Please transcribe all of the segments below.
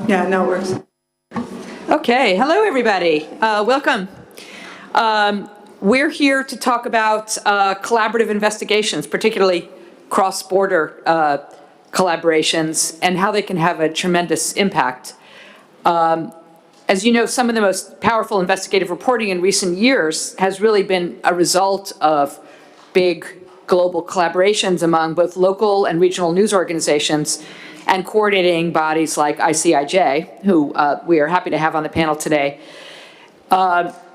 Yeah, no, it works. Okay, hello everybody. Welcome. We're here to talk about collaborative investigations, particularly cross-border collaborations, and how they can have a tremendous impact. As you know, some of the most powerful investigative reporting in recent years has really been a result of big global collaborations among both local and regional news organizations and coordinating bodies like ICIJ, who we are happy to have on the panel today.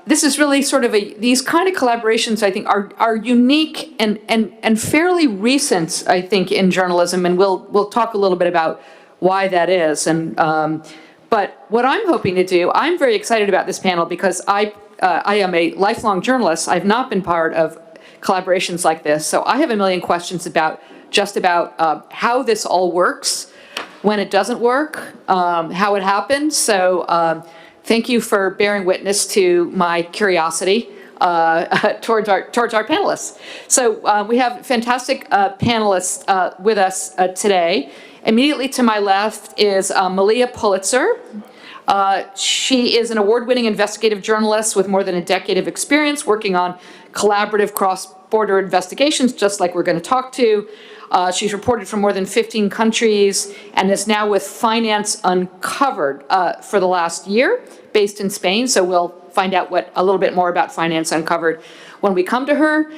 This is really sort of these kind of collaborations, I think, are unique and fairly recent, I think, in journalism, and we'll talk a little bit about why that is. But what I'm hoping to do, I'm very excited about this panel because I am a lifelong journalist. I've not been part of collaborations like this, so I have a million questions about how this all works, when it doesn't work, how it happens. So thank you for bearing witness to my curiosity towards our panelists. So we have fantastic panelists with us today. Immediately to my left is Malia Politzer. She is an award-winning investigative journalist with more than a decade of experience working on collaborative cross-border investigations, just like we're going to talk to. She's reported from more than 15 countries and is now with Finance Uncovered for the last year, based in Spain. So we'll find out a little bit more about Finance Uncovered when we come to her.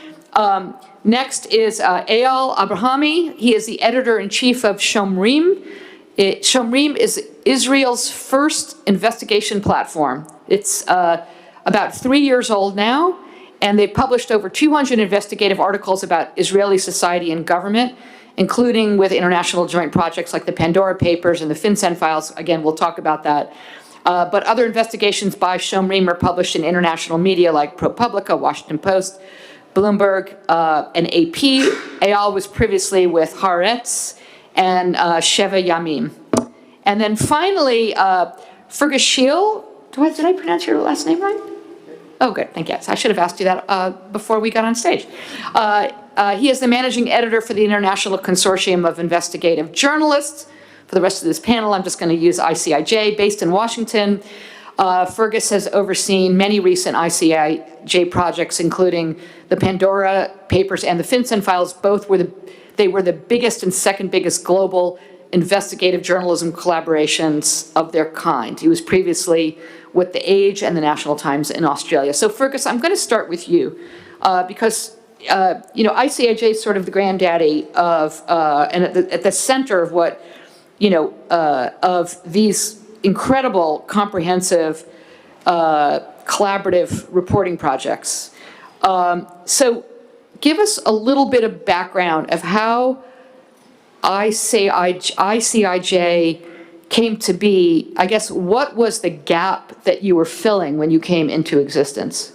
Next is Eyal Abrahami. He is the editor-in-chief of Shomrim. Shomrim is Israel's first investigation platform. It's about 3 years old now, and they've published over 200 investigative articles about Israeli society and government, including with international joint projects like the Pandora Papers and the FinCEN files. Again, we'll talk about that. But other investigations by Shomrim are published in international media like ProPublica, Washington Post, Bloomberg, and AP. Eyal was previously with Haaretz and Sheva Yamim. And then finally, Fergus Shiel. Did I pronounce your last name right? Oh, good, thank you. I should have asked you that before we got on stage. He is the managing editor for the International Consortium of Investigative Journalists. For the rest of this panel, I'm just going to use ICIJ, based in Washington. Fergus has overseen many recent ICIJ projects, including the Pandora Papers and the FinCEN files. Both were the biggest and second biggest global investigative journalism collaborations of their kind. He was previously with The Age and the National Times in Australia. So Fergus, I'm going to start with you because ICIJ is sort of the granddaddy of and at the center of what of these incredible, comprehensive, collaborative reporting projects. So give us a little bit of background of how ICIJ came to be. I guess, what was the gap that you were filling when you came into existence?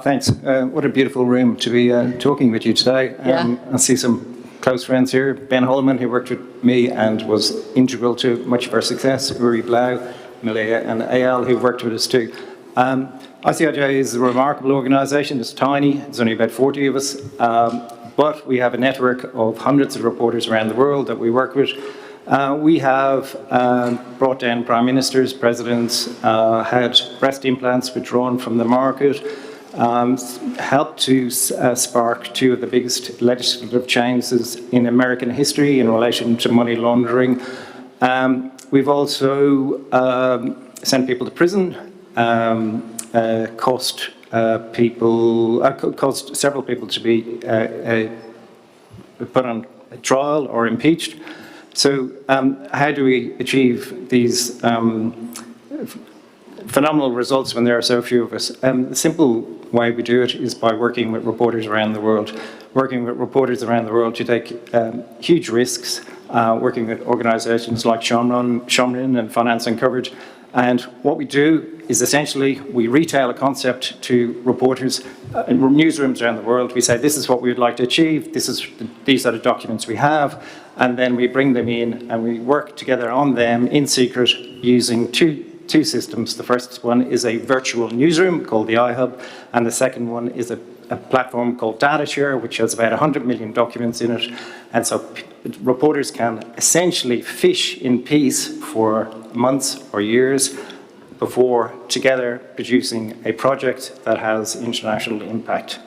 Thanks. What a beautiful room to be talking with you today. Yeah. I see some close friends here. Ben Holman, who worked with me and was integral to much of our success. Uri Blau, Malia, and Eyal, who worked with us too. ICIJ is a remarkable organisation. It's tiny. There's only about 40 of us. But we have a network of hundreds of reporters around the world that we work with. We have brought down prime ministers, presidents, had breast implants withdrawn from the market, helped to spark two of the biggest legislative changes in American history in relation to money laundering. We've also sent people to prison, caused several people to be put on trial or impeached. So how do we achieve these phenomenal results when there are so few of us. The simple way we do it is by working with reporters around the world. Working with reporters around the world, you take huge risks, working with organisations like Shomrim and Finance and Coverage. And what we do is essentially we retail a concept to reporters in newsrooms around the world. We say, this is what we would like to achieve, these are the documents we have, and then we bring them in and we work together on them in secret using two systems. The first one is a virtual newsroom called the iHub, and the second one is a platform called DataShare, which has about 100 million documents in it. And so reporters can essentially fish in peace for months or years before together producing a project that has international impact.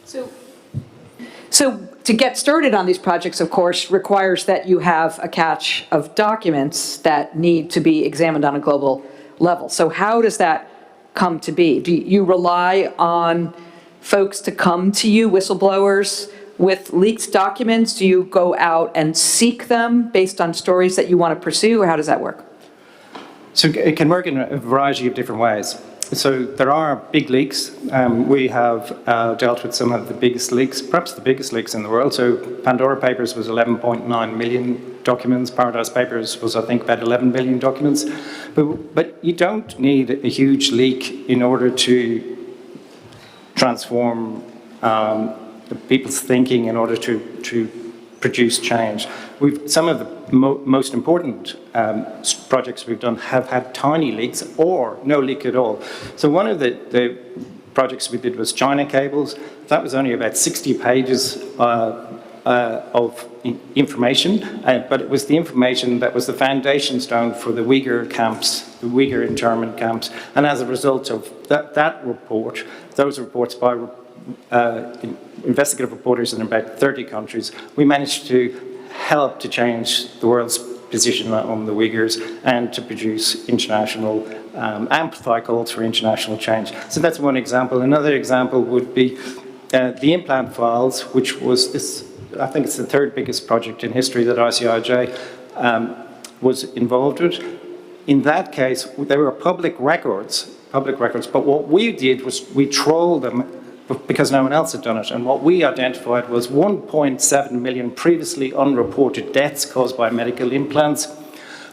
So to get started on these projects, of course, requires that you have a cache of documents that need to be examined on a global level. So how does that come to be? Do you rely on folks to come to you, whistleblowers, with leaked documents? Do you go out and seek them based on stories that you want to pursue, or how does that work? So it can work in a variety of different ways. So there are big leaks. We have dealt with some of the biggest leaks, perhaps the biggest leaks in the world. So Pandora Papers was 11.9 million documents. Paradise Papers was, I think, about 11 billion documents. But you don't need a huge leak in order to transform people's thinking, in order to produce change. Some of the most important projects we've done have had tiny leaks or no leak at all. So one of the projects we did was China cables. That was only about 60 pages of information, but it was the information that was the foundation stone for the Uyghur camps, the Uyghur internment camps. And as a result of that report, those reports by investigative reporters in about 30 countries, we managed to help to change the world's position on the Uyghurs and to produce international, amplify calls for international change. So that's one example. Another example would be the implant files, which was this, I think it's the third biggest project in history that ICIJ was involved with. In that case, they were public records, but what we did was we trolled them because no one else had done it. And what we identified was 1.7 million previously unreported deaths caused by medical implants.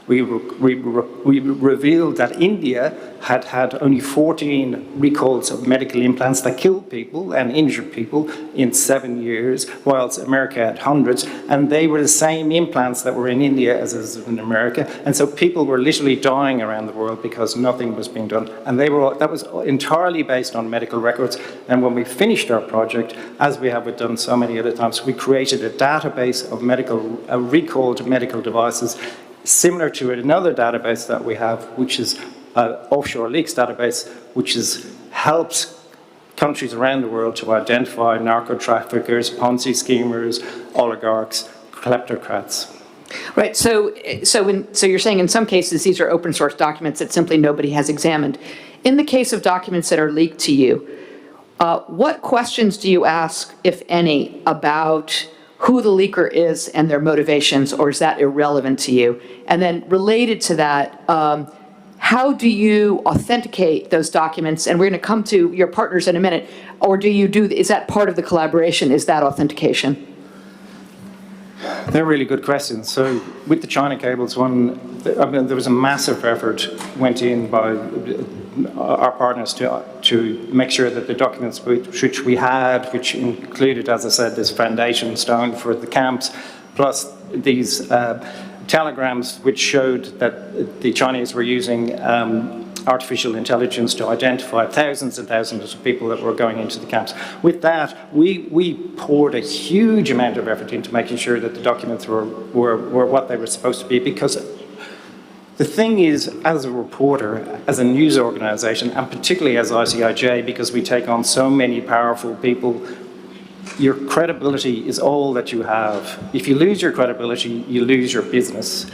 We revealed that India had had only 14 recalls of medical implants that killed people and injured people in 7 years, whilst America had hundreds, and they were the same implants that were in India as in America. And so people were literally dying around the world because nothing was being done. And that was entirely based on medical records. And when we finished our project, as we have done so many other times, we created a database of recalled medical devices, similar to another database that we have, which is offshore leaks database, which helps countries around the world to identify narco-traffickers, Ponzi schemers, oligarchs, kleptocrats. Right, so you're saying in some cases these are open source documents that simply nobody has examined. In the case of documents that are leaked to you, what questions do you ask, if any, about who the leaker is and their motivations, or is that irrelevant to you? And then related to that, how do you authenticate those documents? And we're going to come to your partners in a minute. Or is that part of the collaboration, is that authentication? They're really good questions. So with the China cables one, there was a massive effort went in by our partners to make sure that the documents which we had, which included, as I said, this foundation stone for the camps, plus these telegrams which showed that the Chinese were using artificial intelligence to identify thousands and thousands of people that were going into the camps. With that, we poured a huge amount of effort into making sure that the documents were what they were supposed to be, because the thing is, as a reporter, as a news organisation, and particularly as ICIJ, because we take on so many powerful people, your credibility is all that you have. If you lose your credibility, you lose your business.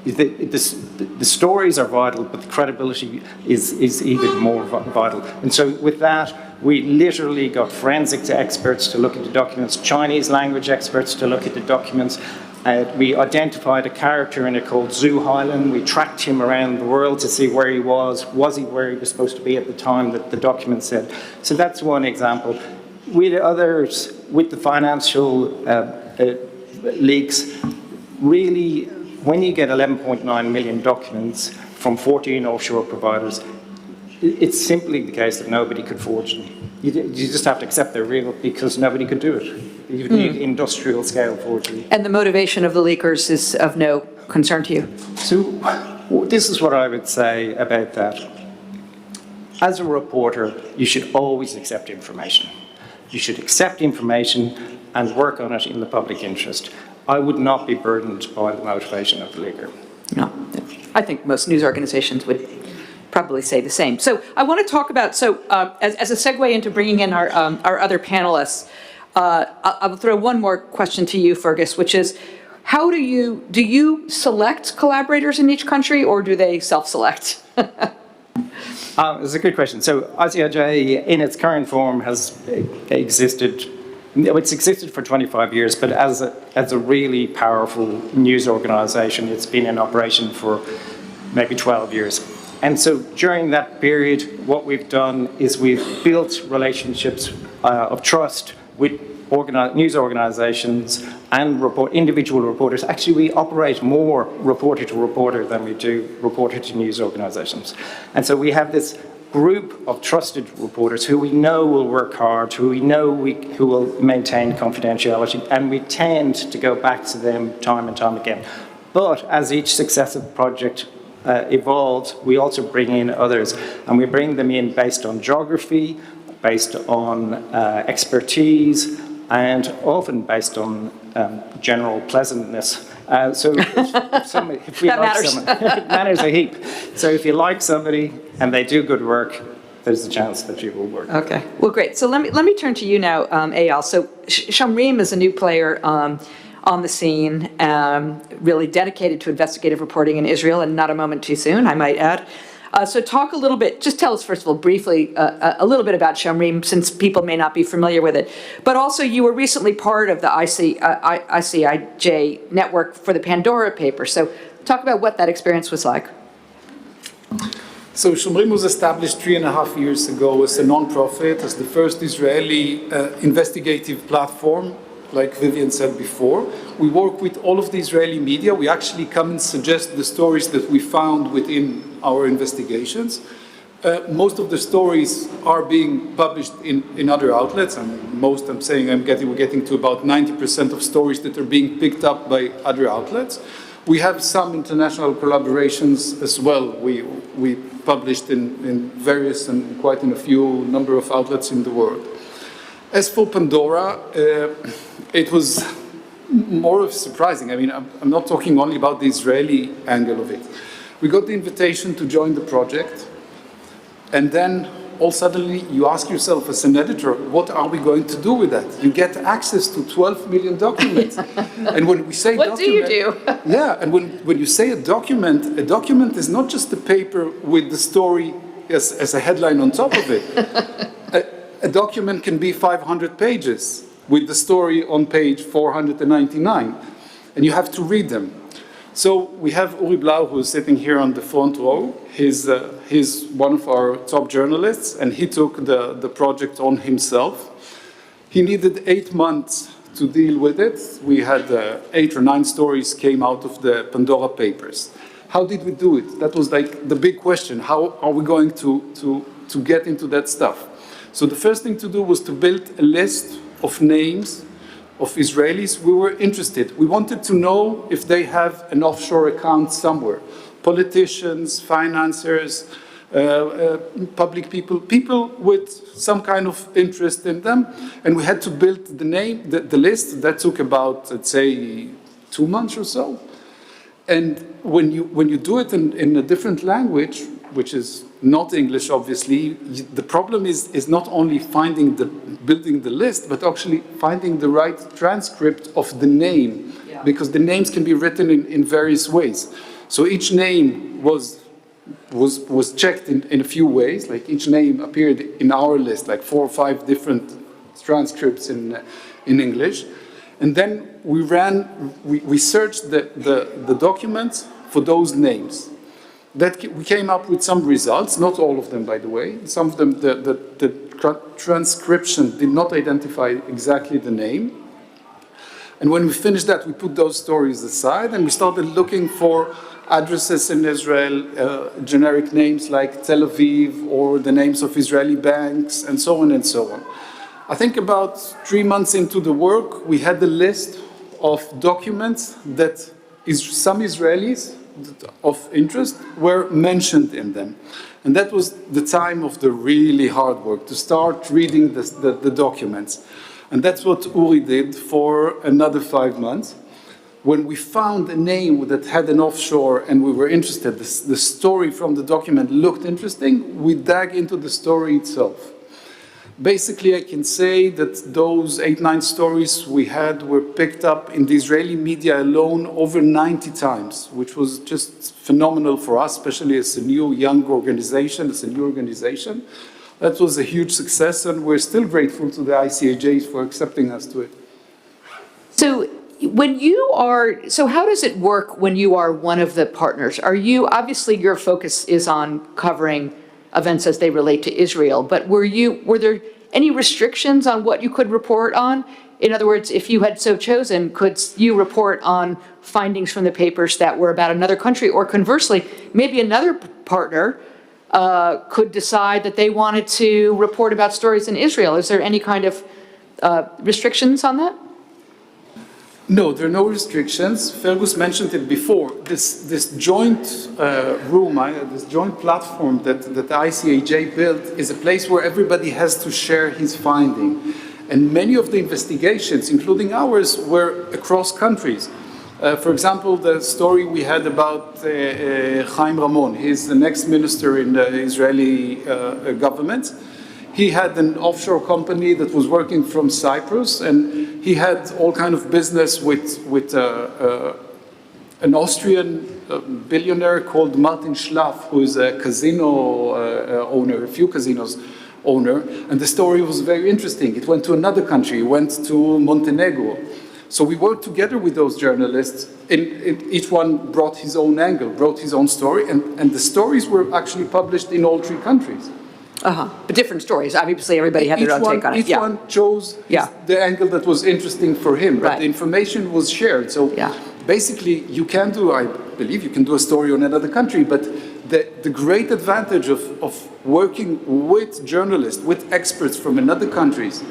The stories are vital, but the credibility is even more vital. And so with that, we literally got forensic experts to look at the documents, Chinese language experts to look at the documents, We identified a character in it called Zoo Highland. We tracked him around the world to see where he was. Was he where he was supposed to be at the time that the document said? So that's one example. With others, with the financial leaks, really, when you get 11.9 million documents from 14 offshore providers, it's simply the case that nobody could forge them. You just have to accept they're real because nobody could do it. You need industrial scale forgery. And the motivation of the leakers is of no concern to you? So this is what I would say about that. As a reporter, you should always accept information. You should accept information and work on it in the public interest. I would not be burdened by the motivation of the leaker. No, I think most news organizations would probably say the same. So I want to talk about, as a segue into bringing in our other panelists, I'll throw one more question to you, Fergus, which is, how do you select collaborators in each country, or do they self-select? It's a good question. So ICIJ, in its current form, has existed. It's existed for 25 years, but as a really powerful news organisation, it's been in operation for maybe 12 years. And so during that period, what we've done is we've built relationships of trust with news organisations and individual reporters. Actually, we operate more reporter to reporter than we do reporter to news organisations. And so we have this group of trusted reporters who we know will work hard, who we know who will maintain confidentiality, and we tend to go back to them time and time again. But as each successive project evolves, we also bring in others, and we bring them in based on geography, based on expertise, and often based on general pleasantness. So if we That like matters. someone, it matters a heap. So if you like somebody and they do good work, there's a chance that you will work. Okay, well, great. So let me turn to you now, Eyal. So Shomrim is a new player on the scene, really dedicated to investigative reporting in Israel, and not a moment too soon, I might add. So talk a little bit, just tell us first of all briefly a little bit about Shomrim, since people may not be familiar with it. But also you were recently part of the ICIJ network for the Pandora paper. So talk about what that experience was like. So Shomrim was established 3.5 years ago as a non-profit, as the first Israeli investigative platform, like Vivian said before. We work with all of the Israeli media. We actually come and suggest the stories that we found within our investigations. Most of the stories are being published in other outlets, and we're getting to about 90% of stories that are being picked up by other outlets. We have some international collaborations as well. We published in various and quite in a few number of outlets in the world. As for Pandora, it was more surprising. I mean, I'm not talking only about the Israeli angle of it. We got the invitation to join the project, and then all suddenly you ask yourself as an editor, what are we going to do with that? You get access to 12 million documents. And when we say what document, do you do? yeah, and when you say a document is not just a paper with the story as a headline on top of it. A document can be 500 pages with the story on page 499, and you have to read them. So we have Uri Blau, who is sitting here on the front row. He's one of our top journalists, and he took the project on himself. He needed 8 months to deal with it. We had 8 or 9 stories came out of the Pandora papers. How did we do it? That was like the big question. How are we going to get into that stuff? So the first thing to do was to build a list of names of Israelis we were interested. We wanted to know if they have an offshore account somewhere. Politicians, financiers, public people, people with some kind of interest in them. And we had to build the list. That took about, let's say, 2 months or so. And when you do it in a different language, which is not English, obviously, the problem is not only building the list, but actually finding the right transcript of the name, because the names can be written in various ways. So each name was checked in a few ways. Like each name appeared in our list, like 4 or 5 different transcripts in English. And then we searched the documents for those names. We came up with some results, not all of them, by the way. Some of them, the transcription did not identify exactly the name. And when we finished that, we put those stories aside and we started looking for addresses in Israel, generic names like Tel Aviv or the names of Israeli banks and so on and so on. I think about 3 months into the work, we had a list of documents that some Israelis of interest were mentioned in them. And that was the time of the really hard work, to start reading the documents. And that's what Uri did for another 5 months. When we found a name that had an offshore and we were interested, the story from the document looked interesting, we dug into the story itself. Basically, I can say that those 8-9 stories we had were picked up in the Israeli media alone over 90 times, which was just phenomenal for us, especially as a new young organization, as a new organization. That was a huge success, and we're still grateful to the ICIJ for accepting us to it. So how does it work when you are one of the partners? Obviously your focus is on covering events as they relate to Israel, but were there any restrictions on what you could report on? In other words, if you had so chosen, could you report on findings from the papers that were about another country? Or conversely, maybe another partner could decide that they wanted to report about stories in Israel. Is there any kind of restrictions on that? No, there are no restrictions. Fergus mentioned it before. This joint room, this joint platform that the ICIJ built is a place where everybody has to share his finding. And many of the investigations, including ours, were across countries. For example, the story we had about Chaim Ramon, he's the next minister in the Israeli government. He had an offshore company that was working from Cyprus, and he had all kind of business with an Austrian billionaire called Martin Schlaff, who is a casino owner, a few casinos owner. And the story was very interesting. It went to another country, it went to Montenegro. So we worked together with those journalists, and each one brought his own angle, brought his own story, and the stories were actually published in all 3 countries. But different stories. Obviously, everybody had their own take on it. Each one chose the angle that was interesting for him, but the information was shared. So basically, I believe you can do a story on another country, but the great advantage of working with journalists, with experts from another countries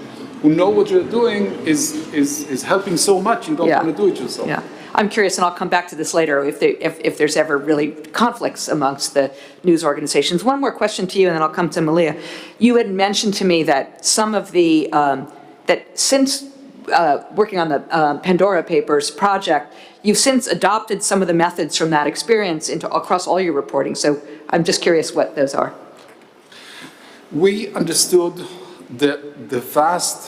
who know what you're doing is helping so much. You don't want to do it yourself. Yeah. I'm curious, and I'll come back to this later, if there's ever really conflicts amongst the news organizations. One more question to you, and then I'll come to Malia. You had mentioned to me that some of the, that since working on the Pandora Papers project, you've since adopted some of the methods from that experience across all your reporting. So I'm just curious what those are. We understood the vast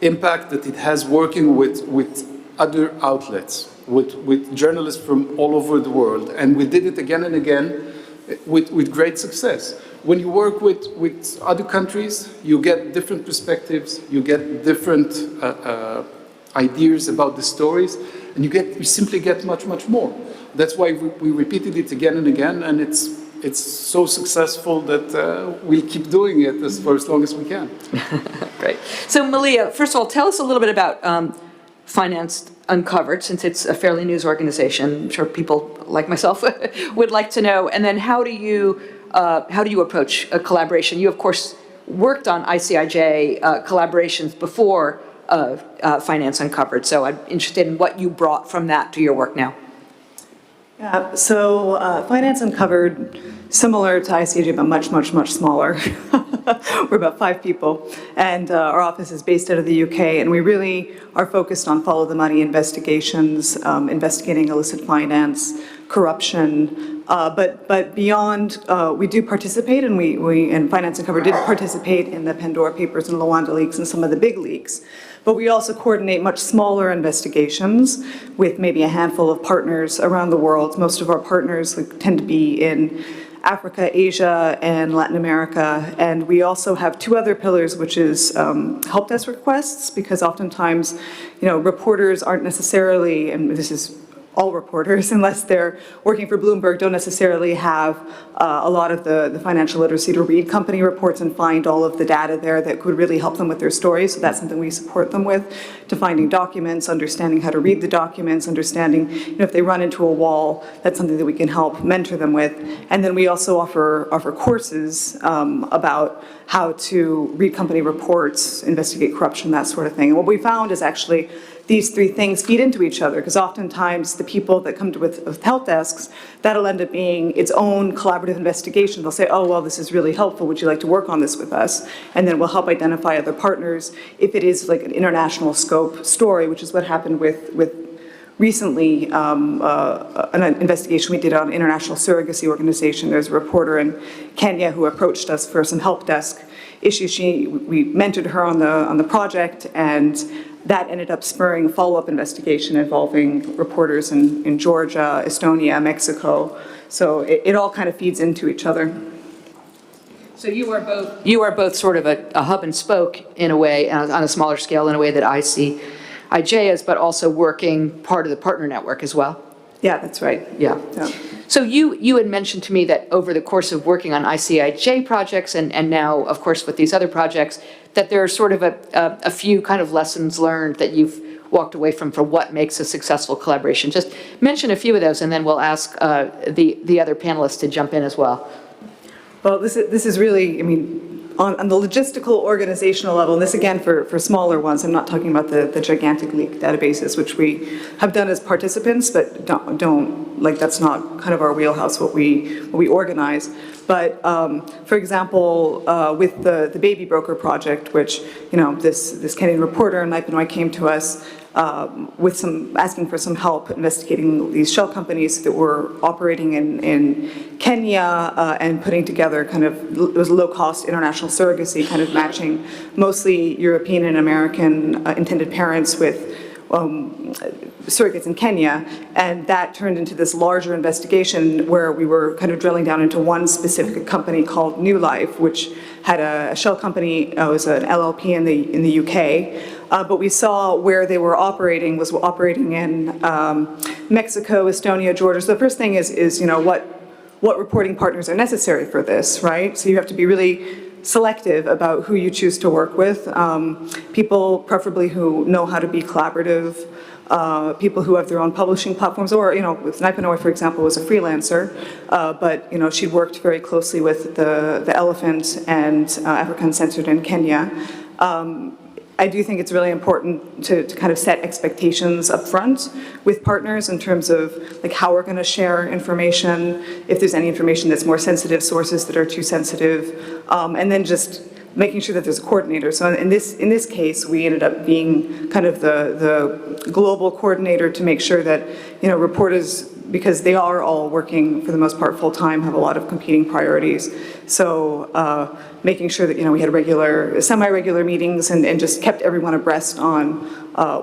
impact that it has working with other outlets, with journalists from all over the world. And we did it again and again with great success. When you work with other countries, you get different perspectives, you get different ideas about the stories, and you simply get much, much more. That's why we repeated it again and again, and it's so successful that we'll keep doing it for as long as we can. Great. So Malia, first of all, tell us a little bit about Finance Uncovered, since it's a fairly news organization. I'm sure people like myself would like to know. And then how do you approach a collaboration? You, of course, worked on ICIJ collaborations before Finance Uncovered. So I'm interested in what you brought from that to your work now. Yeah, so Finance Uncovered, similar to ICIJ, but much, much, much smaller. We're about 5 people, and our office is based out of the UK, and we really are focused on follow the money investigations, investigating illicit finance, corruption, but beyond, we do participate, and and Finance Uncovered did participate in the Pandora Papers and Luanda leaks and some of the big leaks. But we also coordinate much smaller investigations with maybe a handful of partners around the world. Most of our partners tend to be in Africa, Asia, and Latin America. And we also have two other pillars, which is help desk requests, because oftentimes, reporters aren't necessarily, and this is all reporters, unless they're working for Bloomberg, don't necessarily have a lot of the financial literacy to read company reports and find all of the data there that could really help them with their stories. So that's something we support them with, to finding documents, understanding how to read the documents, understanding, if they run into a wall, that's something that we can help mentor them with. And then we also offer courses about how to read company reports, investigate corruption, that sort of thing. And what we found is actually these three things feed into each other, because oftentimes the people that come to with help desks, that'll end up being its own collaborative investigation. They'll say, oh, well, this is really helpful. Would you like to work on this with us? And then we'll help identify other partners if it is like an international scope story, which is what happened with recently an investigation we did on international surrogacy organization. There's a reporter in Kenya who approached us for some help desk issues. We mentored her on the project, and that ended up spurring a follow-up investigation involving reporters in Georgia, Estonia, Mexico. So it all kind of feeds into each other. So you are both sort of a hub and spoke in a way, on a smaller scale in a way that ICIJ is, but also working part of the partner network as well. Yeah, that's right. Yeah. So you had mentioned to me that over the course of working on ICIJ projects and now, of course, with these other projects, that there are sort of a few kind of lessons learned that you've walked away from for what makes a successful collaboration. Just mention a few of those, and then we'll ask the other panelists to jump in as well. Well, this is really, on the logistical organizational level, and this again for smaller ones, I'm not talking about the gigantic leak databases, which we have done as participants, but don't like, that's not kind of our wheelhouse, what we organize. But for example, with the baby broker project, which, this Kenyan reporter, Naipanoy, came to us with asking for some help investigating these shell companies that were operating in Kenya and putting together it was low-cost international surrogacy, kind of matching mostly European and American intended parents with surrogates in Kenya, and that turned into this larger investigation where we were kind of drilling down into one specific company called New Life, which had a shell company, it was an LLP in the UK, but we saw where they were operating was operating in Mexico, Estonia, Georgia. So the first thing is what reporting partners are necessary for this, right? So you have to be really selective about who you choose to work with. People preferably who know how to be collaborative, people who have their own publishing platforms, or, with Naipanoy, for example, was a freelancer, but, she'd worked very closely with the Elephant and Africa Uncensored in Kenya. I do think it's really important to kind of set expectations up front with partners in terms of like how we're going to share information, if there's any information that's more sensitive, sources that are too sensitive, and then just making sure that there's a coordinator. So in this case, we ended up being kind of the global coordinator to make sure that, reporters, because they are all working for the most part full-time, have a lot of competing priorities. So making sure that, we had semi-regular meetings and just kept everyone abreast on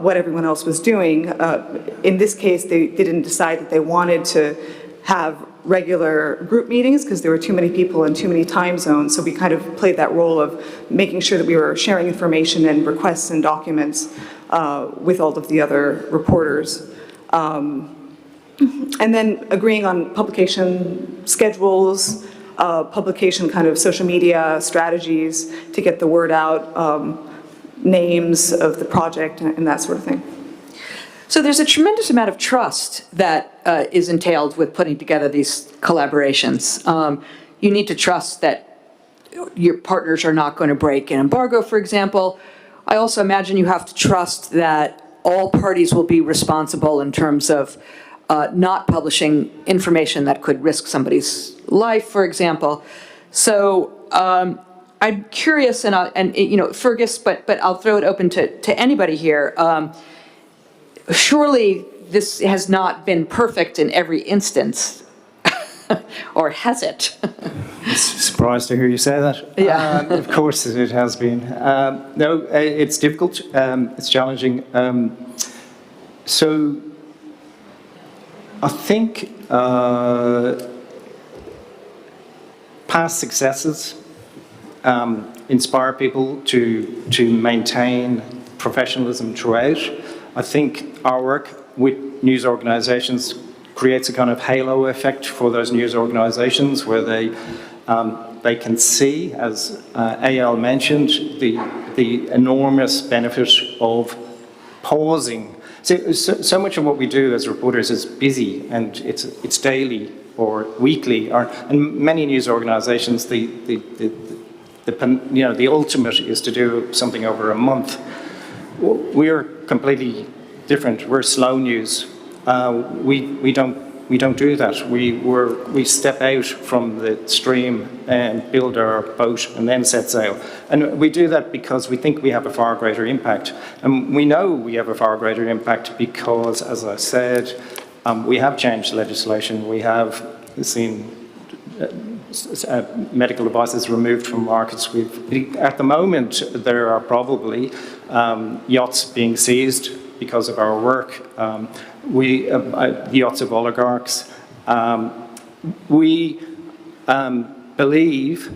what everyone else was doing. In this case, they didn't decide that they wanted to have regular group meetings because there were too many people in too many time zones. So we kind of played that role of making sure that we were sharing information and requests and documents with all of the other reporters. And then agreeing on publication schedules, publication kind of social media strategies to get the word out, names of the project and that sort of thing. So there's a tremendous amount of trust that is entailed with putting together these collaborations. You need to trust that your partners are not going to break an embargo, for example. I also imagine you have to trust that all parties will be responsible in terms of not publishing information that could risk somebody's life, for example. So I'm curious, and Fergus, but I'll throw it open to anybody here. Surely this has not been perfect in every instance, or has it? Surprised to hear you say that. Yeah. Of course it has been. No, it's difficult. It's challenging. So I think past successes inspire people to maintain professionalism throughout. I think our work with news organisations creates a kind of halo effect for those news organisations where they can see, as Eyal mentioned, the enormous benefit of pausing. So much of what we do as reporters is busy, and it's daily or weekly, and many news organisations, the ultimate is to do something over a month. We're completely different. We're slow news. We don't do that. We step out from the stream and build our boat and then set sail. And we do that because we think we have a far greater impact. And we know we have a far greater impact because, as I said, we have changed legislation. We have seen medical devices removed from markets. At the moment, there are probably yachts being seized because of our work. Yachts of oligarchs. We believe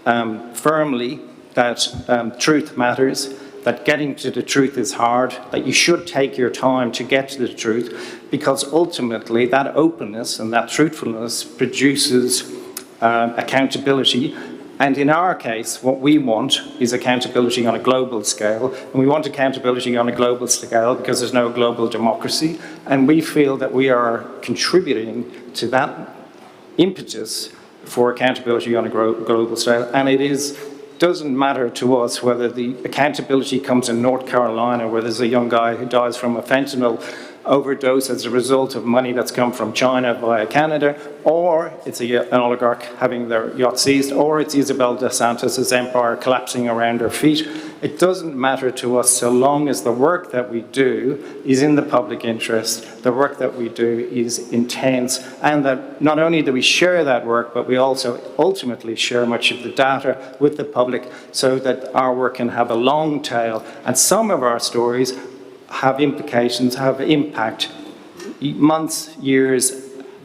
firmly that truth matters, that getting to the truth is hard, that you should take your time to get to the truth, because ultimately that openness and that truthfulness produces accountability. And in our case, what we want is accountability on a global scale. And we want accountability on a global scale because there's no global democracy. And we feel that we are contributing to that impetus for accountability on a global scale. And doesn't matter to us whether the accountability comes in North Carolina, where there's a young guy who dies from a fentanyl overdose as a result of money that's come from China via Canada, or it's an oligarch having their yacht seized, or it's Isabel dos Santos' empire collapsing around her feet. It doesn't matter to us so long as the work that we do is in the public interest, the work that we do is intense, and that not only do we share that work, but we also ultimately share much of the data with the public so that our work can have a long tail. And some of our stories have implications, have impact months, years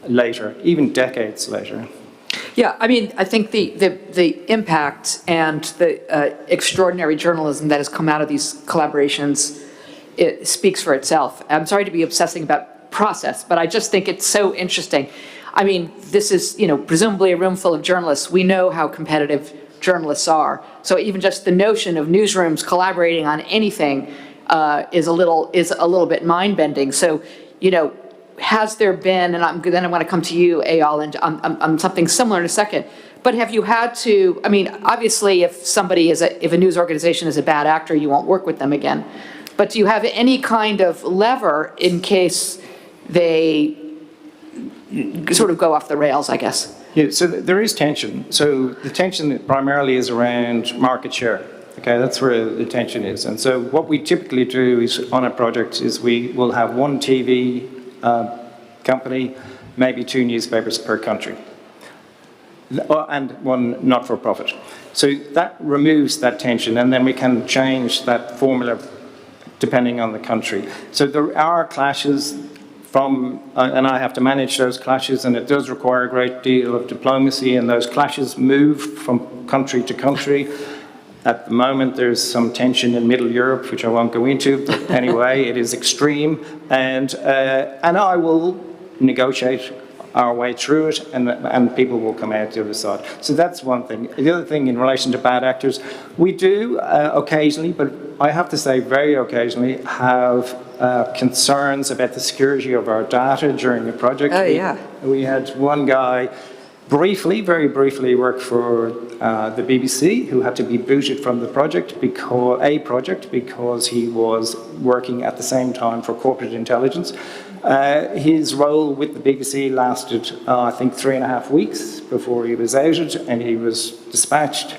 later, even decades later. Yeah, I mean, I think the impact and the extraordinary journalism that has come out of these collaborations, it speaks for itself. I'm sorry to be obsessing about process, but I just think it's so interesting. I mean, this is, presumably a room full of journalists. We know how competitive journalists are. So even just the notion of newsrooms collaborating on anything is a little bit mind-bending. So, has there been, and then I want to come to you, Eyal, and on something similar in a second, but have you had to, I mean, obviously if a news organization is a bad actor, you won't work with them again. But do you have any kind of lever in case they sort of go off the rails, I guess? Yeah, so there is tension. So the tension primarily is around market share. Okay, that's where the tension is. And so what we typically do is on a project is we will have one TV company, maybe 2 newspapers per country, and one not-for-profit. So that removes that tension, and then we can change that formula depending on the country. So there are clashes and I have to manage those clashes, and it does require a great deal of diplomacy, and those clashes move from country to country. At the moment, there's some tension in Middle Europe, which I won't go into, but anyway, it is extreme, and I will negotiate our way through it, and people will come out the other side. So that's one thing. The other thing in relation to bad actors, we do occasionally, but I have to say very occasionally, have concerns about the security of our data during a project. Oh, yeah. We had one guy very briefly work for the BBC, who had to be booted from the project because he was working at the same time for corporate intelligence. His role with the BBC lasted, I think, 3.5 weeks before he was outed and he was dispatched.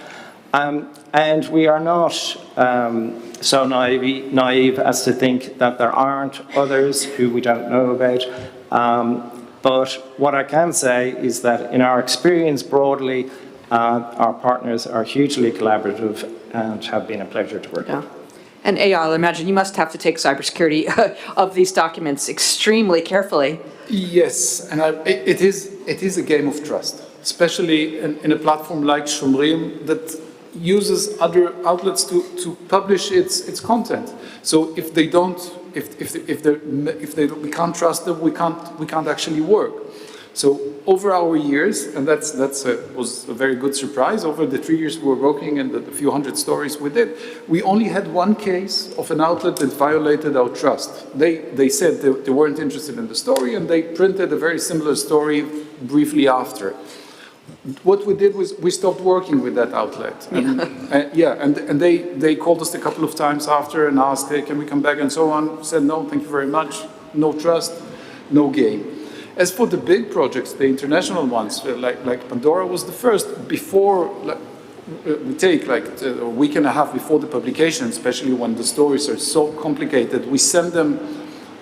And we are not so naive as to think that there aren't others who we don't know about. But what I can say is that in our experience broadly, our partners are hugely collaborative and have been a pleasure to work with. And Eyal, I imagine you must have to take cybersecurity of these documents extremely carefully. Yes, and it is a game of trust. especially in a platform like Shomrim that uses other outlets to publish its content. So if they don't, we can't trust them, we can't actually work. So over our years, and that was a very good surprise, over the 3 years we were working and the few hundred stories we did, we only had one case of an outlet that violated our trust. They said they weren't interested in the story, and they printed a very similar story briefly after. What we did was we stopped working with that outlet. And, and they called us a couple of times after and asked, hey, can we come back and so on? We said, no, thank you very much. No trust, no game. As for the big projects, the international ones, like Pandora was the first, before, we take like a week and a half before the publication, especially when the stories are so complicated, we send them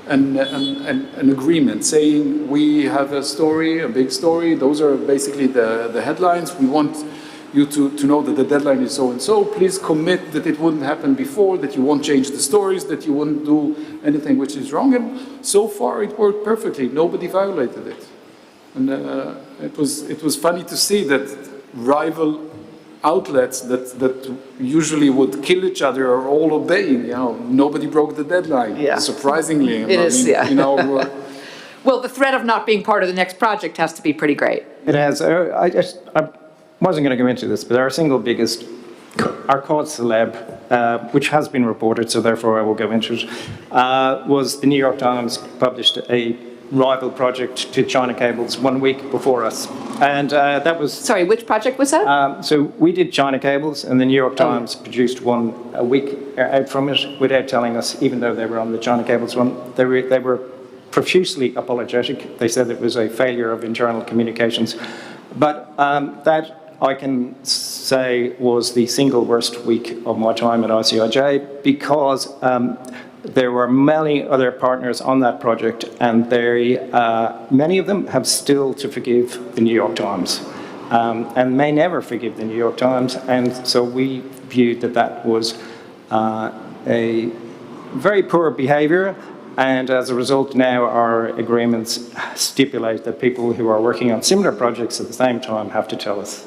an agreement saying we have a story, a big story, those are basically the headlines, we want you to know that the deadline is so and so, please commit that it wouldn't happen before, that you won't change the stories, that you wouldn't do anything which is wrong, and so far it worked perfectly, nobody violated it. And it was funny to see that rival outlets that usually would kill each other are all obeying, nobody broke the deadline, surprisingly. It is, yeah. Well, the threat of not being part of the next project has to be pretty great. It has. I wasn't going to go into this, but our single biggest, our cause celeb, which has been reported, so therefore I will go into it, was the New York Times published a rival project to China Cables 1 week before us. And that was... Sorry, which project was that? So we did China Cables, and the New York Times produced one a week out from it without telling us, even though they were on the China Cables one. They were profusely apologetic. They said it was a failure of internal communications. But that, I can say, was the single worst week of my time at ICIJ, because there were many other partners on that project, and many of them have still to forgive the New York Times, and may never forgive the New York Times. And so we viewed that was a very poor behavior. And as a result, now our agreements stipulate that people who are working on similar projects at the same time have to tell us.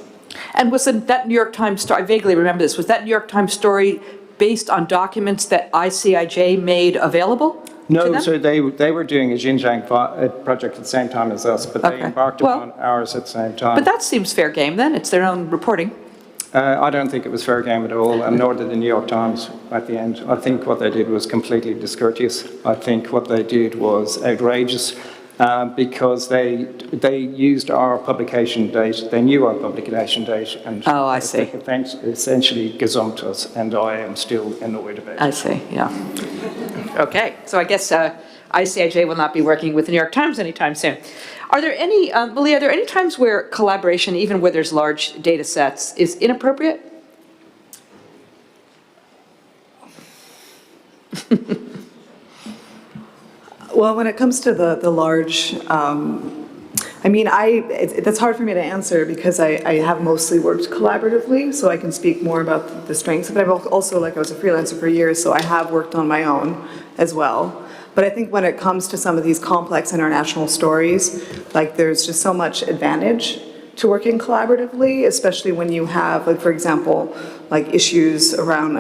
And was that New York Times story, I vaguely remember this, was that New York Times story based on documents that ICIJ made available? No, so they were doing a Xinjiang project at the same time as us, but they embarked upon ours at the same time. But that seems fair game then, it's their own reporting. I don't think it was fair game at all, and nor did the New York Times at the end. I think what they did was completely discourteous. I think what they did was outrageous, because they used our publication date, they knew our publication date, and I see. They essentially gazumped us, and I am still annoyed about it. I see, yeah. Okay, so I guess ICIJ will not be working with the New York Times anytime soon. Are there any, Malia, are there any times where collaboration, even where there's large data sets, is inappropriate? Well, when it comes to the large, that's hard for me to answer because I have mostly worked collaboratively, so I can speak more about the strengths. But I've also, I was a freelancer for years, so I have worked on my own as well. But I think when it comes to some of these complex international stories, there's just so much advantage to working collaboratively, especially when you have, for example, issues around,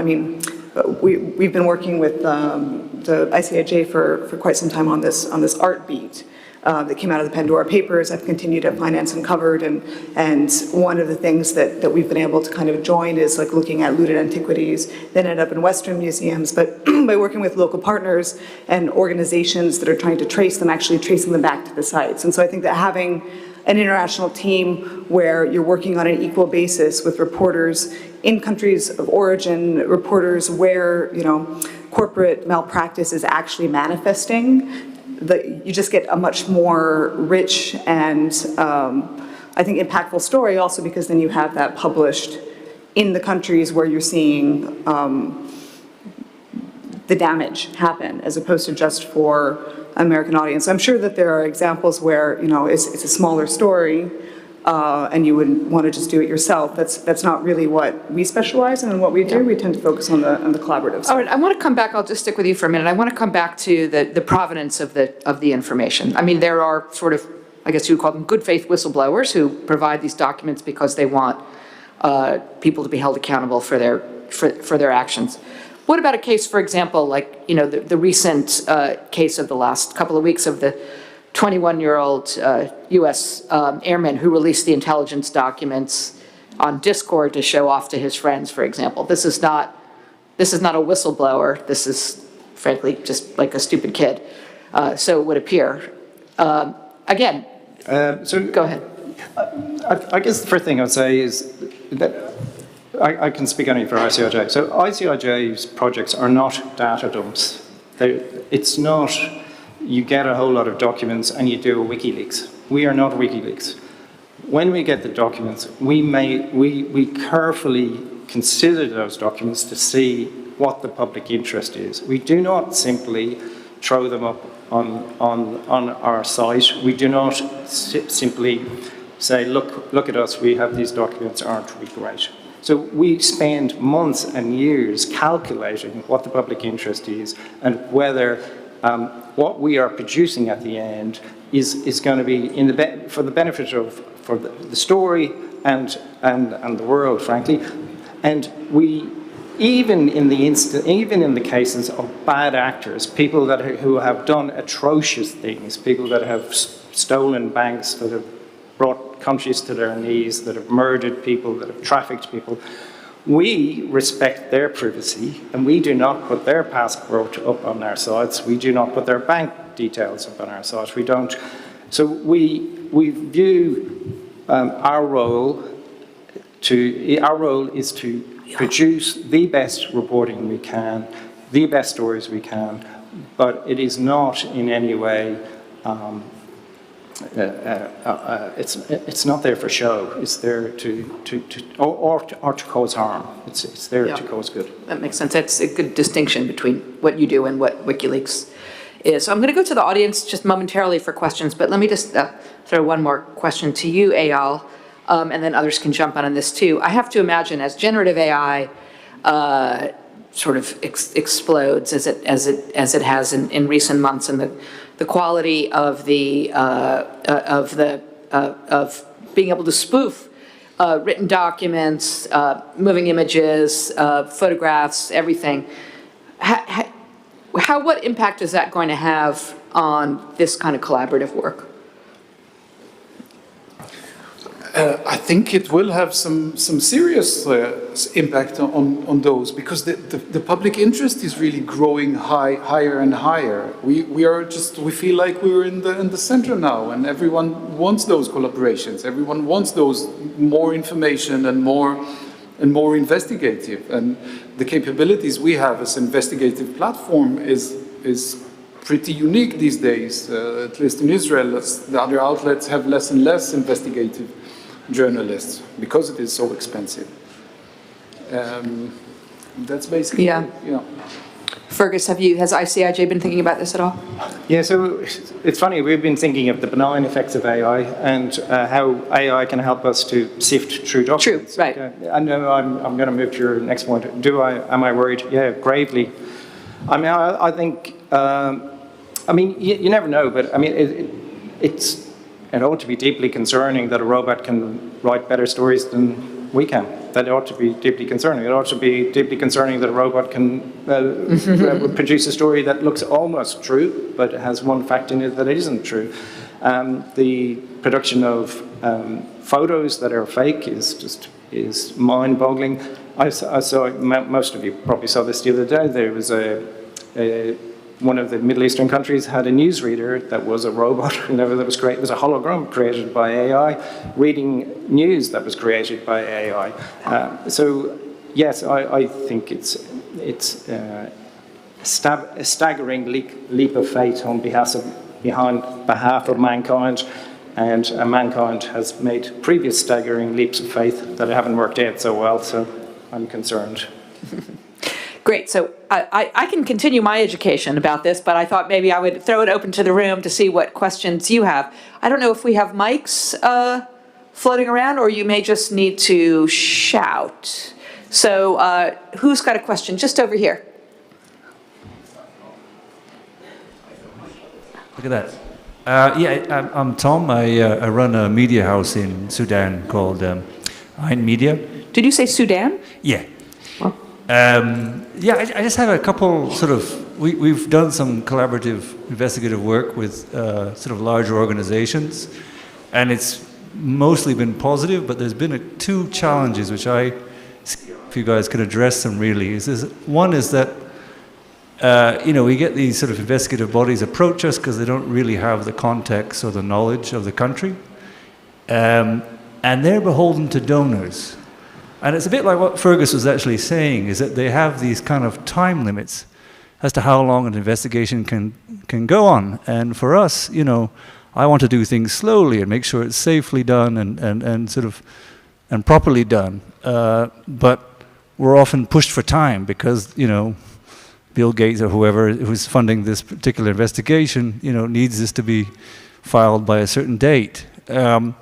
we've been working with the ICIJ for quite some time on this art beat that came out of the Pandora Papers. I've continued at Finance Uncovered, and one of the things that we've been able to kind of join is looking at looted antiquities that end up in Western museums, but by working with local partners and organizations that are trying to trace them, actually tracing them back to the sites. And so I think that having an international team where you're working on an equal basis with reporters in countries of origin, reporters where, corporate malpractice is actually manifesting, you just get a much more rich and, I think, impactful story, also because then you have that published in the countries where you're seeing the damage happen, as opposed to just for American audience. I'm sure that there are examples where, it's a smaller story, and you would want to just do it yourself. That's not really what we specialize in and what we do. We tend to focus on the collaborative side. All right, I want to come back, I'll just stick with you for a minute. I want to come back to the provenance of the information. There are sort of I guess you would call them good faith whistleblowers who provide these documents because they want people to be held accountable for their actions. What about a case, for example, like, you know, the recent case of the last couple of weeks of the 21-year-old U.S. airman who released the intelligence documents on Discord to show off to his friends, for example. This is not a whistleblower. This is, frankly, just like a stupid kid. So it would appear. Again, go ahead. I guess the first thing I'd say is that I can speak only for ICIJ. So ICIJ's projects are not data dumps. It's not you get a whole lot of documents and you do a WikiLeaks. We are not WikiLeaks. When we get the documents, we carefully consider those documents to see what the public interest is. We do not simply throw them up on our site. We do not simply say, look at us, we have these documents, aren't we great? So we spend months and years calculating what the public interest is and whether what we are producing at the end is going to be for the benefit of for the story and the world, frankly. And we even in the cases of bad actors, people who have done atrocious things, people that have stolen banks, that have brought countries to their knees, that have murdered people, that have trafficked people, we respect their privacy and we do not put their passport up on our sites. We do not put their bank details up on our sites. We don't. So we view our role is to produce the best reporting we can, the best stories we can, but it is not in any way, it's not there for show. It's there to cause harm. It's there to cause good. That makes sense. That's a good distinction between what you do and what WikiLeaks is. So I'm going to go to the audience just momentarily for questions, but let me just throw one more question to you, Eyal. And then others can jump on this too. I have to imagine as generative AI sort of explodes as it has in recent months, and the quality of being able to spoof written documents, moving images, photographs, everything. What impact is that going to have on this kind of collaborative work? I think it will have some serious impact on those, because the public interest is really growing higher and higher. We feel like we're in the center now, and everyone wants those collaborations. Everyone wants those more information and more investigative. And the capabilities we have as investigative platform is pretty unique these days. At least in Israel, the other outlets have less and less investigative journalists because it is so expensive. That's basically Fergus, has ICIJ been thinking about this at all? Yeah, so it's funny, we've been thinking of the benign effects of AI and how AI can help us to sift through documents. True, right. I know I'm going to move to your next point. Am I worried? Yeah, gravely. I mean, I think, you never know, but I mean, it ought to be deeply concerning that a robot can write better stories than we can. That ought to be deeply concerning. It ought to be deeply concerning that a robot can produce a story that looks almost true, but has one fact in it that isn't true. The production of photos that are fake is mind-boggling. I saw, most of you probably saw this the other day. There was one of the Middle Eastern countries had a newsreader that was a robot, that was great. It was a hologram created by AI, reading news that was created by AI. So yes, I think it's a staggering leap of faith on behalf of mankind, and mankind has made previous staggering leaps of faith that haven't worked out so well. So I'm concerned. Great. So I can continue my education about this, but I thought maybe I would throw it open to the room to see what questions you have. I don't know if we have mics floating around, or you may just need to shout. So who's got a question? Just over here. Look at that. I'm Tom. I run a media house in Sudan called Ain Media. Did you say Sudan? Yeah. Well. I just have a couple sort of, we've done some collaborative investigative work with sort of larger organizations, and it's mostly been positive, but there's been two challenges which if you guys could address them really. One is that we get these sort of investigative bodies approach us because they don't really have the context or the knowledge of the country. And they're beholden to donors. And it's a bit like what Fergus was actually saying, is that they have these kind of time limits as to how long an investigation can go on. And for us, I want to do things slowly and make sure it's safely done and properly done. But we're often pushed for time because, Bill Gates or whoever who's funding this particular investigation, needs this to be filed by a certain date. And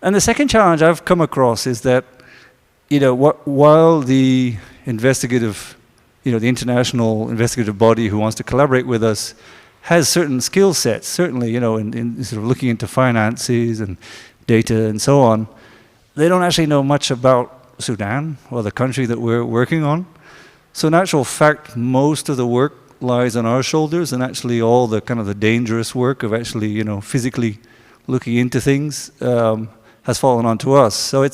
the second challenge I've come across is that, while the investigative, the international investigative body who wants to collaborate with us has certain skill sets, certainly, in sort of looking into finances and data and so on, they don't actually know much about Sudan or the country that we're working on. So in actual fact, most of the work lies on our shoulders, and actually all the kind of the dangerous work of actually, physically looking into things has fallen onto us. So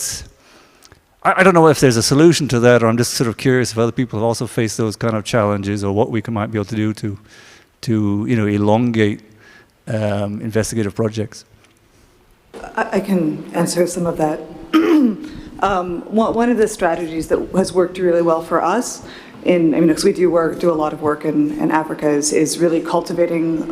I don't know if there's a solution to that, or I'm just sort of curious if other people have also faced those kind of challenges, or what we might be able to do to elongate investigative projects. I can answer some of that. One of the strategies that has worked really well for us, because we do a lot of work in Africa, is really cultivating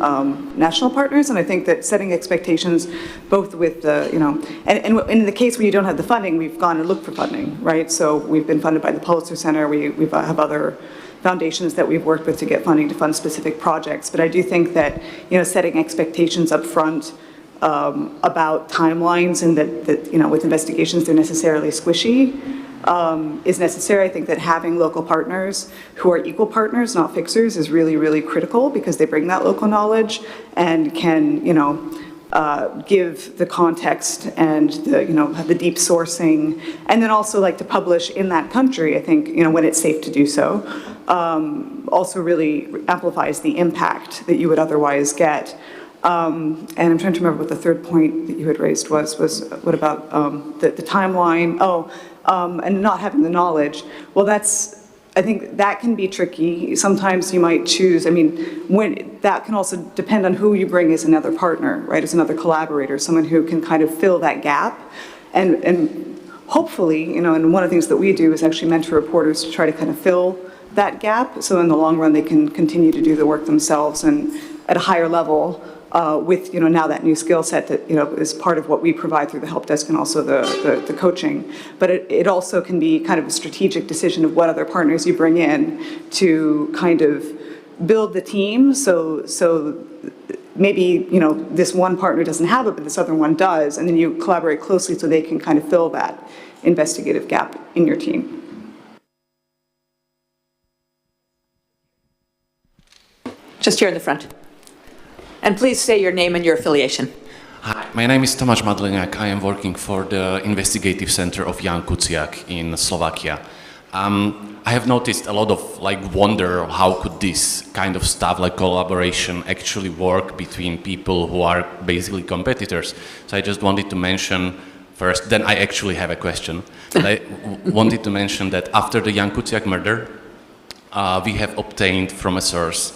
national partners, and I think that setting expectations, both with and in the case when you don't have the funding, we've gone and looked for funding, right? So we've been funded by the Politzer Center. We have other foundations that we've worked with to get funding to fund specific projects. But I do think that setting expectations up front about timelines, and that with investigations they're necessarily squishy, is necessary. I think that having local partners who are equal partners, not fixers, is really, really critical, because they bring that local knowledge and can, give the context and have the deep sourcing, and then also like to publish in that country. I think, when it's safe to do so, also really amplifies the impact that you would otherwise get. And I'm trying to remember what the third point that you had raised was what about the timeline? And not having the knowledge. Well, I think that can be tricky. Sometimes you might choose, that can also depend on who you bring as another partner, right? As another collaborator, someone who can kind of fill that gap. And hopefully, and one of the things that we do is actually mentor reporters to try to kind of fill that gap. So in the long run, they can continue to do the work themselves and at a higher level, with now that new skill set that is part of what we provide through the help desk and also the coaching. But it also can be kind of a strategic decision of what other partners you bring in to kind of build the team. So maybe this one partner doesn't have it, but this other one does, and then you collaborate closely so they can kind of fill that investigative gap in your team. Just here in the front. And please say your name and your affiliation. Hi, my name is Tomáš Madleniak. I am working for the Investigative Center of Jan Kuciak in Slovakia. I have noticed a lot of wonder how could this kind of stuff like collaboration actually work between people who are basically competitors. So I just wanted to mention first, then I actually have a question. I wanted to mention that after the Jan Kuciak murder, we have obtained from a source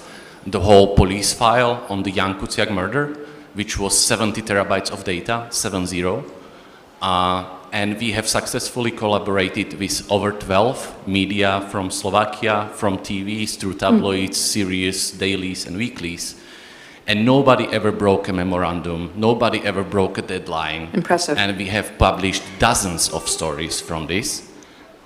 the whole police file on the Jan Kuciak murder, which was 70 terabytes of data, 70. And we have successfully collaborated with over 12 media from Slovakia, from TVs through tabloids, series, dailies and weeklies. And nobody ever broke a memorandum, nobody ever broke a deadline. Impressive. And we have published dozens of stories from this.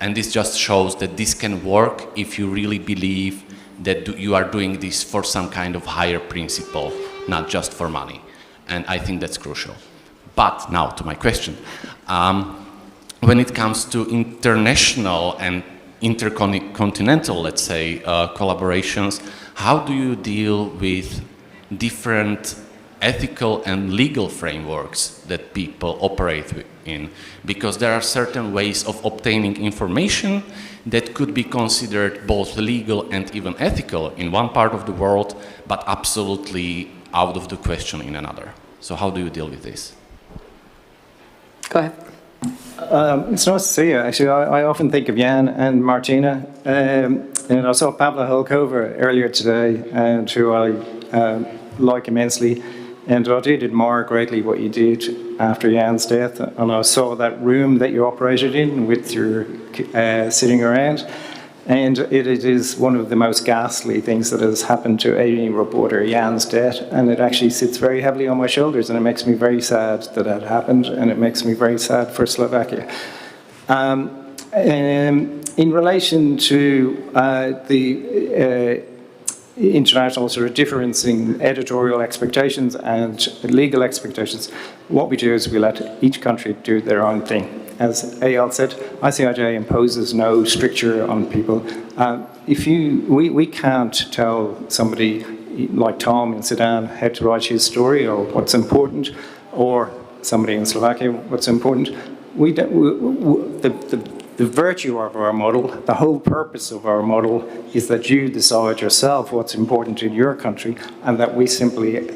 And this just shows that this can work if you really believe that you are doing this for some kind of higher principle, not just for money. And I think that's crucial. But now to my question. When it comes to international and intercontinental, let's say, collaborations, how do you deal with different ethical and legal frameworks that people operate in, because there are certain ways of obtaining information that could be considered both legal and even ethical in one part of the world, but absolutely out of the question in another. So how do you deal with this? Go ahead. It's nice to see you. Actually, I often think of Jan and Martina. And I saw Pavla Holkova earlier today, and who I like immensely. And I did admire greatly what you did after Jan's death. And I saw that room that you operated in with your sitting around. And it is one of the most ghastly things that has happened to any reporter, Jan's death. And it actually sits very heavily on my shoulders, and it makes me very sad that that happened, and it makes me very sad for Slovakia. In relation to the international sort of difference in editorial expectations and legal expectations, what we do is we let each country do their own thing. As Eyal said, ICIJ imposes no stricture on people. We can't tell somebody like Tom in Sudan how to write his story or what's important, or somebody in Slovakia what's important. The virtue of our model, the whole purpose of our model, is that you decide yourself what's important in your country, and that we simply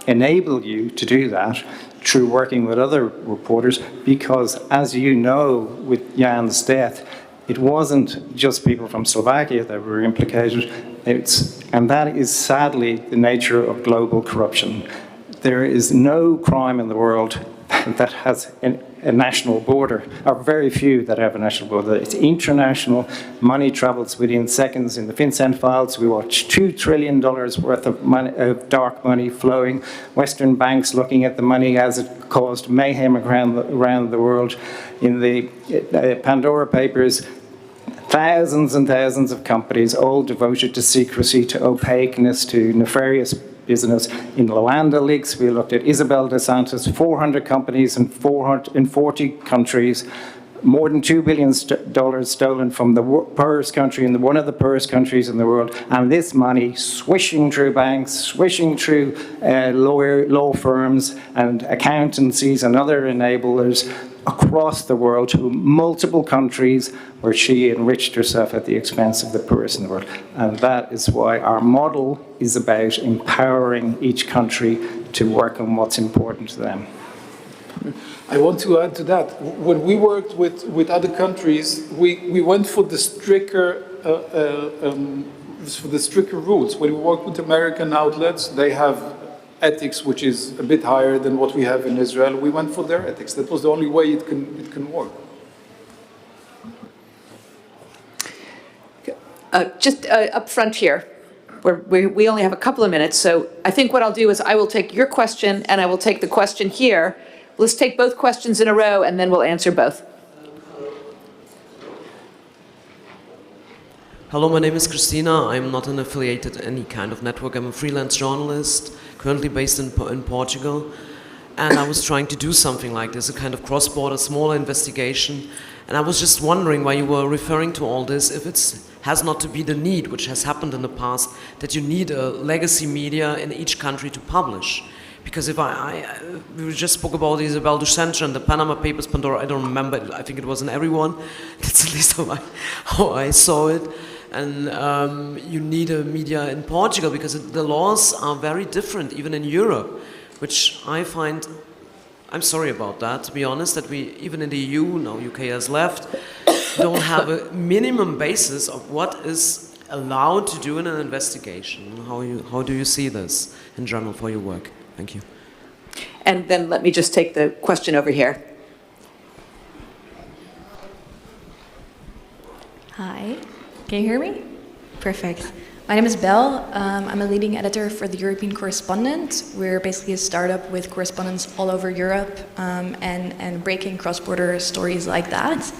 enable you to do that through working with other reporters, because, as you know, with Jan's death, it wasn't just people from Slovakia that were implicated, and that is sadly the nature of global corruption. There is no crime in the world that has a national border, or very few that have a national border. It's international. Money travels within seconds. In the FinCEN files, we watch $2 trillion worth of money, of dark money flowing. Western banks looking at the money as it caused mayhem around the world. In the Pandora Papers, thousands and thousands of companies, all devoted to secrecy, to opaqueness, to nefarious business. In Luanda Leaks, we looked at Isabel DeSantis, 400 companies in 40 countries, more than $2 billion stolen from the poorest country and one of the poorest countries in the world, and this money swishing through banks, swishing through law firms and accountancies and other enablers across the world to multiple countries where she enriched herself at the expense of the poorest in the world. And that is why our model is about empowering each country to work on what's important to them. I want to add to that. When we worked with other countries, we went for the stricter rules. When we work with American outlets, they have ethics which is a bit higher than what we have in Israel. We went for their ethics. That was the only way it can work. Just up front here, we only have a couple of minutes, so I think what I'll do is I will take your question and I will take the question here. Let's take both questions in a row and then we'll answer both. Hello, my name is Christina. I'm not an affiliated to any kind of network. I'm a freelance journalist, currently based in Portugal. And I was trying to do something like this, a kind of cross-border, smaller investigation. And I was just wondering why you were referring to all this, if it has not to be the need, which has happened in the past, that you need a legacy media in each country to publish. Because if we just spoke about Isabel Duchentre and the Panama Papers, Pandora, I don't remember, I think it was in everyone. That's at least how I saw it. And you need a media in Portugal because the laws are very different, even in Europe, which I find, I'm sorry about that, to be honest, that we, even in the EU, now UK has left, don't have a minimum basis of what is allowed to do in an investigation. How do you see this in general for your work? Thank you. And then let me just take the question over here. Hi, can you hear me? Perfect. My name is Belle. I'm a leading editor for the European Correspondent. We're basically a startup with correspondents all over Europe and breaking cross-border stories like that.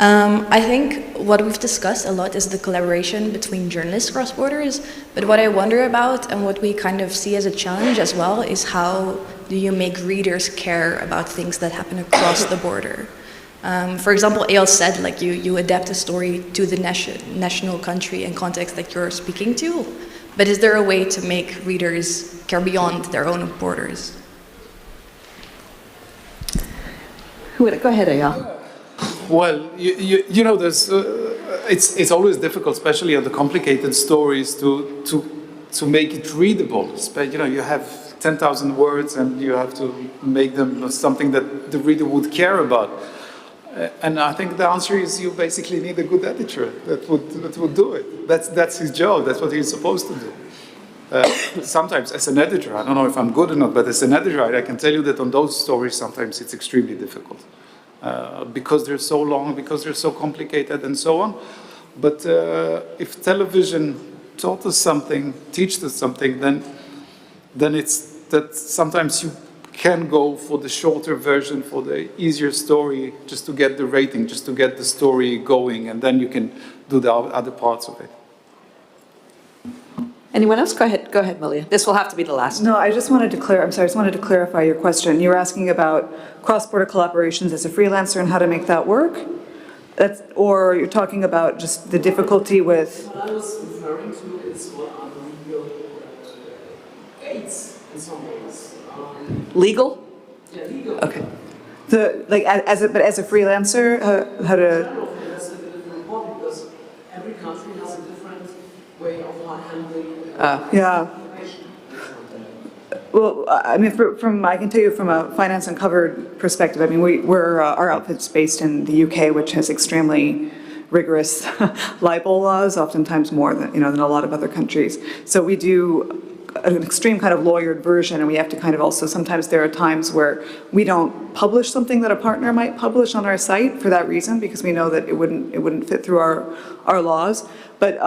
I think what we've discussed a lot is the collaboration between journalists cross borders, but what I wonder about and what we kind of see as a challenge as well is how do you make readers care about things that happen across the border. For example, Eyal said you adapt a story to the national country and context that you're speaking to, But is there a way to make readers care beyond their own borders? Go ahead, Eyal. Well, you know, it's always difficult, especially on the complicated stories, to make it readable. You know, you have 10,000 words and you have to make them something that the reader would care about. And I think the answer is you basically need a good editor that would do it. That's his job. That's what he's supposed to do. Sometimes, as an editor, I don't know if I'm good or not, but as an editor, I can tell you that on those stories, sometimes it's extremely difficult because they're so long, because they're so complicated, and so on. But if television taught us something, teaches us something, then it's that sometimes you can go for the shorter version, for the easier story, just to get the rating, just to get the story going, and then you can do the other parts of it. Anyone else? Go ahead, Malia. This will have to be the last. No, I just wanted to clarify your question. You were asking about cross-border collaborations as a freelancer and how to make that work? Or you're talking about just the difficulty with... What I was referring to is what are the legal aids in some ways. Legal? Yeah, legal. Okay. As a freelancer, how to... That's a bit important because every country has a different way of handling Yeah. Well, I mean, I can tell you from a Finance Uncovered perspective, I mean, our outfit's based in the UK, which has extremely rigorous libel laws, oftentimes more than a lot of other countries. So we do an extreme kind of lawyered version, and we have to kind of also, sometimes there are times where we don't publish something that a partner might publish on our site for that reason, because we know that it wouldn't fit through our laws. But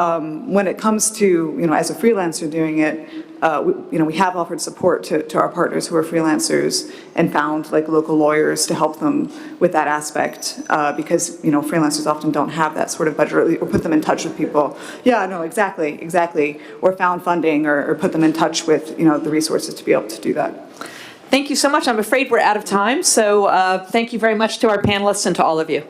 when it comes to, as a freelancer doing it, we have offered support to our partners who are freelancers and found like local lawyers to help them with that aspect because, freelancers often don't have that sort of budget, or put them in touch with people. Yeah, no, exactly. Or found funding or put them in touch with, the resources to be able to do that. Thank you so much. I'm afraid we're out of time. So thank you very much to our panelists and to all of you.